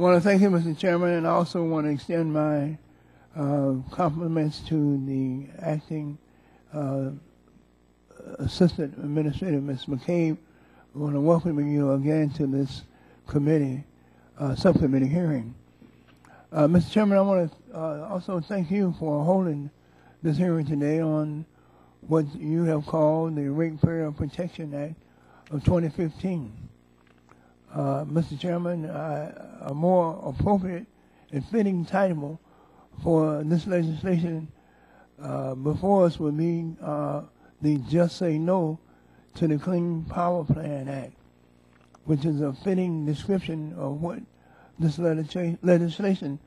want to thank you, Mr. Chairman, and I also want to extend my compliments to the acting Assistant Administrator, Ms. McCabe. I want to welcome you again to this committee, subcommittee hearing. Mr. Chairman, I want to also thank you for holding this hearing today on what you have called the Ratepayer Protection Act of 2015. Mr. Chairman, a more appropriate and fitting title for this legislation before us would be the Just Say No to the Clean Power Plan Act, which is a fitting description of what this legislation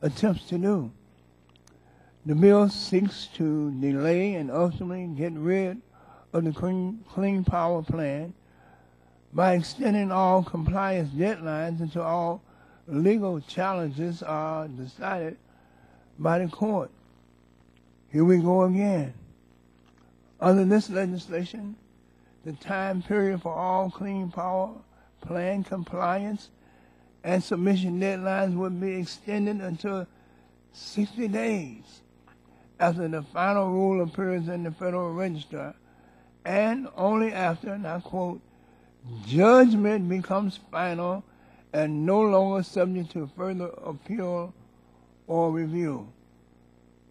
attempts to do. The bill seeks to delay and ultimately get rid of the Clean Power Plan by extending all compliance deadlines until all legal challenges are decided by the court. Here we go again. Under this legislation, the time period for all Clean Power Plan compliance and submission deadlines would be extended until 60 days after the final rule appears in the Federal Register, and only after, and I quote, judgment becomes final and no longer subject to further appeal or review.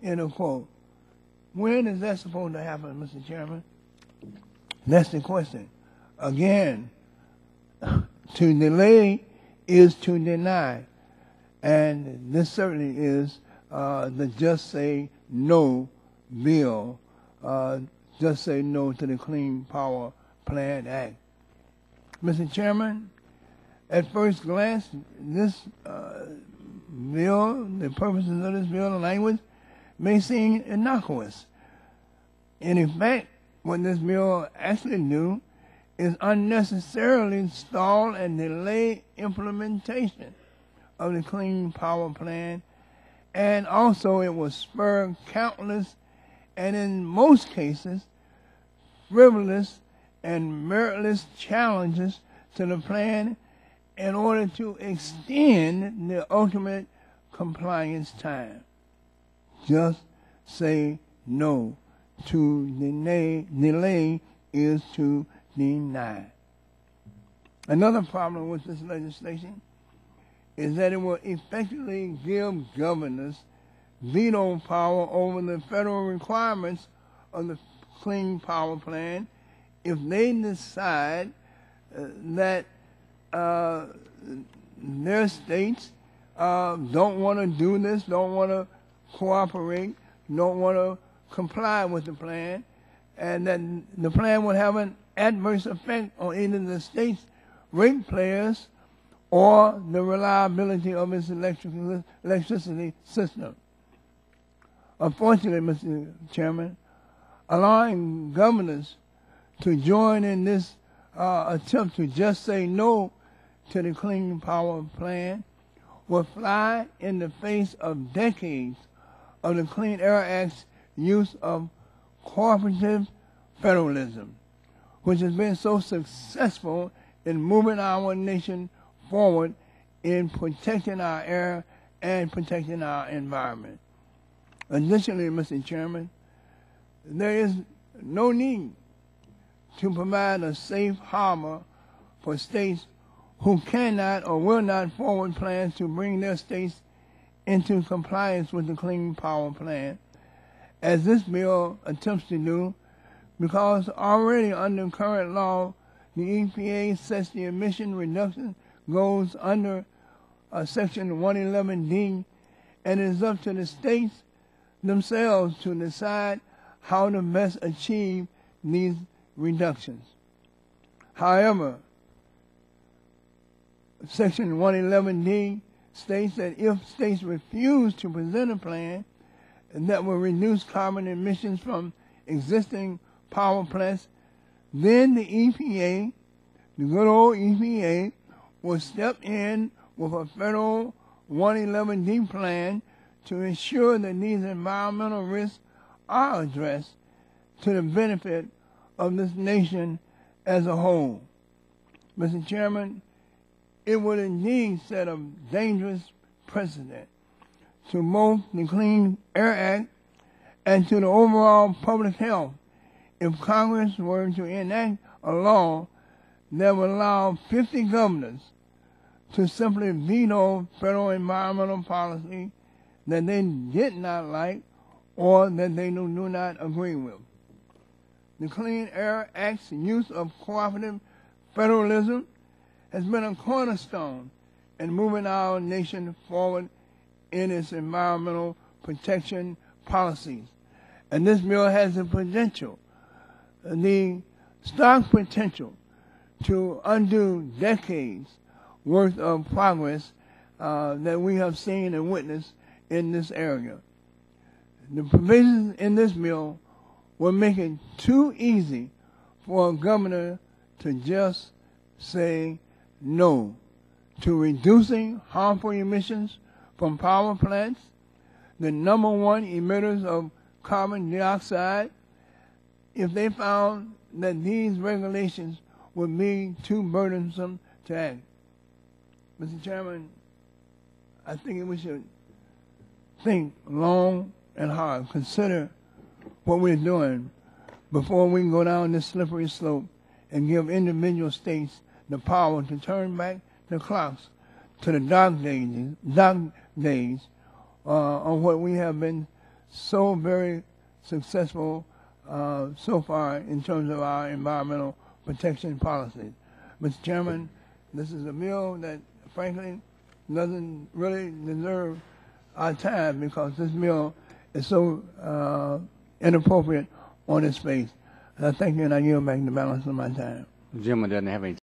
End of quote. When is that supposed to happen, Mr. Chairman? That's the question. Again, to delay is to deny. And this certainly is the Just Say No bill. Just Say No to the Clean Power Plan Act. Mr. Chairman, at first glance, this bill, the purposes of this bill and language may seem innocuous. In effect, what this bill actually do is unnecessarily stall and delay implementation of the Clean Power Plan, and also it will spur countless and in most cases frivolous and meritless challenges to the plan in order to extend the ultimate compliance time. Just say no. To delay is to deny. Another problem with this legislation is that it will effectively give governors veto power over the federal requirements of the Clean Power Plan if they decide that their states don't want to do this, don't want to cooperate, don't want to comply with the plan, and that the plan would have an adverse effect on either the state's ratepayers or the reliability of its electricity system. Unfortunately, Mr. Chairman, allowing governors to join in this attempt to just say no to the Clean Power Plan will fly in the face of decades of the Clean Air Act's use of cooperative federalism, which has been so successful in moving our nation forward in protecting our air and protecting our environment. Additionally, Mr. Chairman, there is no need to provide a safe harbor for states who cannot or will not forward plans to bring their states into compliance with the Clean Power Plan, as this bill attempts to do, because already under current law, the EPA sets the emission reduction goals under Section 111D, and it is up to the states themselves to decide how to best achieve these reductions. However, Section 111D states that if states refuse to present a plan that will reduce carbon emissions from existing power plants, then the EPA, the good old EPA, will step in with a federal 111D plan to ensure that these environmental risks are addressed to the benefit of this nation as a whole. Mr. Chairman, it would indeed set a dangerous precedent to both the Clean Air Act and to the overall public health if Congress were to enact a law that would allow 50 governors to simply veto federal environmental policy that they did not like or that they do not agree with. The Clean Air Act's use of cooperative federalism has been a cornerstone in moving our nation forward in its environmental protection policies. And this bill has the potential, the stark potential, to undo decades worth of progress that we have seen and witnessed in this area. The provisions in this bill will make it too easy for a governor to just say no to reducing harmful emissions from power plants, the number one emitters of carbon dioxide, if they found that these regulations would be too burdensome to act. Mr. Chairman, I think we should think long and hard, consider what we're doing before we can go down this slippery slope and give individual states the power to turn back the clocks to the dark days on what we have been so very successful so far in terms of our environmental protection policies. Mr. Chairman, this is a bill that, frankly, doesn't really deserve our time because this bill is so inappropriate on its face. I thank you, and I yield back the balance of my time. The gentleman doesn't have any